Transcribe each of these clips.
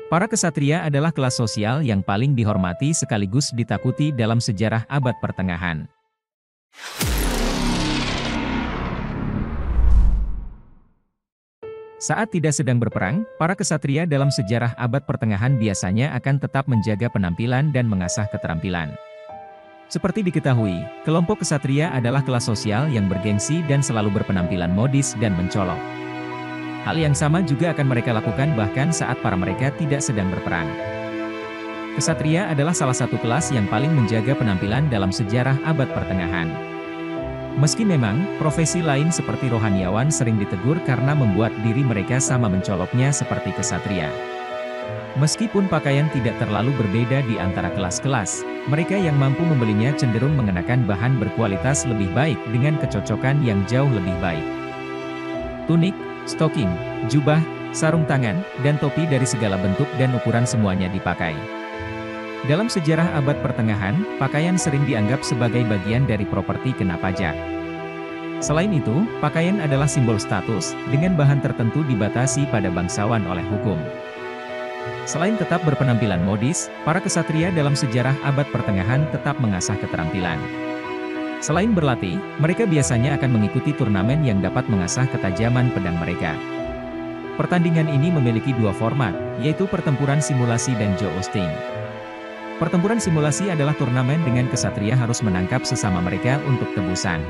Para kesatria adalah kelas sosial yang paling dihormati sekaligus ditakuti dalam sejarah abad pertengahan. Saat tidak sedang berperang, para kesatria dalam sejarah abad pertengahan biasanya akan tetap menjaga penampilan dan mengasah keterampilan. Seperti diketahui, kelompok kesatria adalah kelas sosial yang bergengsi dan selalu berpenampilan modis dan mencolok. Hal yang sama juga akan mereka lakukan bahkan saat para mereka tidak sedang berperang. Kesatria adalah salah satu kelas yang paling menjaga penampilan dalam sejarah abad pertengahan. Meski memang, profesi lain seperti rohaniawan sering ditegur karena membuat diri mereka sama mencoloknya seperti kesatria. Meskipun pakaian tidak terlalu berbeda di antara kelas-kelas, mereka yang mampu membelinya cenderung mengenakan bahan berkualitas lebih baik dengan kecocokan yang jauh lebih baik. Tunik, stoking, jubah, sarung tangan, dan topi dari segala bentuk dan ukuran semuanya dipakai. Dalam sejarah abad pertengahan, pakaian sering dianggap sebagai bagian dari properti kena pajak. Selain itu, pakaian adalah simbol status, dengan bahan tertentu dibatasi pada bangsawan oleh hukum. Selain tetap berpenampilan modis, para kesatria dalam sejarah abad pertengahan tetap mengasah keterampilan. Selain berlatih, mereka biasanya akan mengikuti turnamen yang dapat mengasah ketajaman pedang mereka. Pertandingan ini memiliki dua format, yaitu pertempuran simulasi dan jousting. Pertempuran simulasi adalah turnamen dengan kesatria harus menangkap sesama mereka untuk tebusan.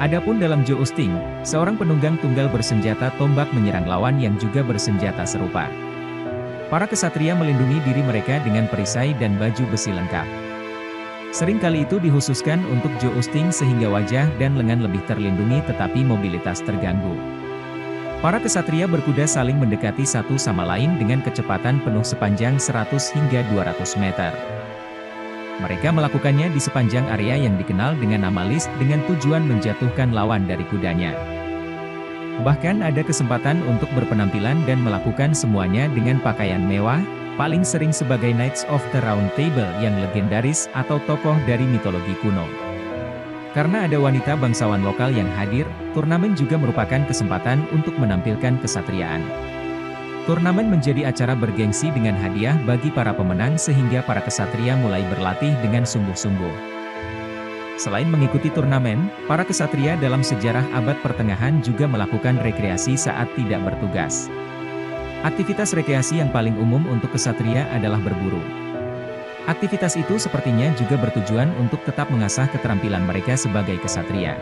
Adapun dalam jousting, seorang penunggang tunggal bersenjata tombak menyerang lawan yang juga bersenjata serupa. Para kesatria melindungi diri mereka dengan perisai dan baju besi lengkap. Seringkali itu dikhususkan untuk jousting sehingga wajah dan lengan lebih terlindungi tetapi mobilitas terganggu. Para kesatria berkuda saling mendekati satu sama lain dengan kecepatan penuh sepanjang 100 hingga 200 meter. Mereka melakukannya di sepanjang area yang dikenal dengan nama list dengan tujuan menjatuhkan lawan dari kudanya. Bahkan ada kesempatan untuk berpenampilan dan melakukan semuanya dengan pakaian mewah, paling sering sebagai Knights of the Round Table yang legendaris atau tokoh dari mitologi kuno. Karena ada wanita bangsawan lokal yang hadir, turnamen juga merupakan kesempatan untuk menampilkan kesatriaan. Turnamen menjadi acara bergengsi dengan hadiah bagi para pemenang sehingga para kesatria mulai berlatih dengan sungguh-sungguh. Selain mengikuti turnamen, para kesatria dalam sejarah abad pertengahan juga melakukan rekreasi saat tidak bertugas. Aktivitas rekreasi yang paling umum untuk kesatria adalah berburu. Aktivitas itu sepertinya juga bertujuan untuk tetap mengasah keterampilan mereka sebagai kesatria.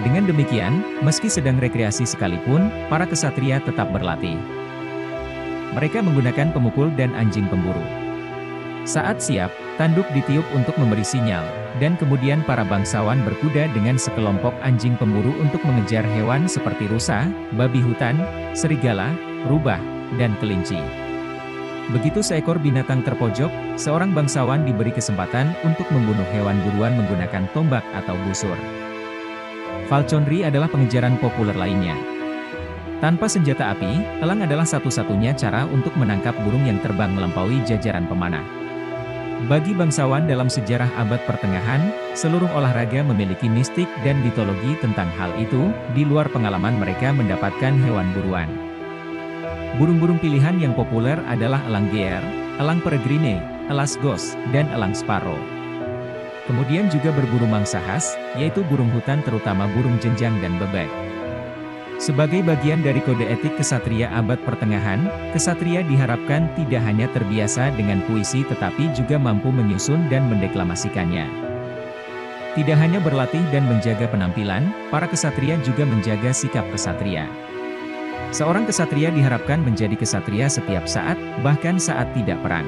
Dengan demikian, meski sedang rekreasi sekalipun, para kesatria tetap berlatih. Mereka menggunakan pemukul dan anjing pemburu. Saat siap, tanduk ditiup untuk memberi sinyal, dan kemudian para bangsawan berkuda dengan sekelompok anjing pemburu untuk mengejar hewan seperti rusa, babi hutan, serigala, rubah, dan kelinci. Begitu seekor binatang terpojok, seorang bangsawan diberi kesempatan untuk membunuh hewan buruan menggunakan tombak atau busur. Falconry adalah pengejaran populer lainnya. Tanpa senjata api, elang adalah satu-satunya cara untuk menangkap burung yang terbang melampaui jajaran pemanah. Bagi bangsawan dalam sejarah abad pertengahan, seluruh olahraga memiliki mistik dan mitologi tentang hal itu, di luar pengalaman mereka mendapatkan hewan buruan. Burung-burung pilihan yang populer adalah elang geer, elang peregrine, elas gos, dan elang sparrow. Kemudian juga berburu mangsa khas, yaitu burung hutan terutama burung jenjang dan bebek. Sebagai bagian dari kode etik kesatria abad pertengahan, kesatria diharapkan tidak hanya terbiasa dengan puisi tetapi juga mampu menyusun dan mendeklamasikannya. Tidak hanya berlatih dan menjaga penampilan, para kesatria juga menjaga sikap kesatria. Seorang kesatria diharapkan menjadi kesatria setiap saat, bahkan saat tidak perang.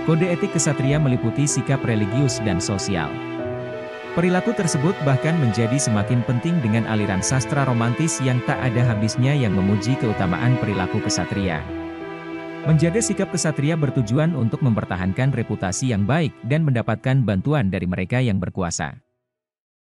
Kode etik kesatria meliputi sikap religius dan sosial. Perilaku tersebut bahkan menjadi semakin penting dengan aliran sastra romantis yang tak ada habisnya yang memuji keutamaan perilaku kesatria. Menjaga sikap kesatria bertujuan untuk mempertahankan reputasi yang baik dan mendapatkan bantuan dari mereka yang berkuasa.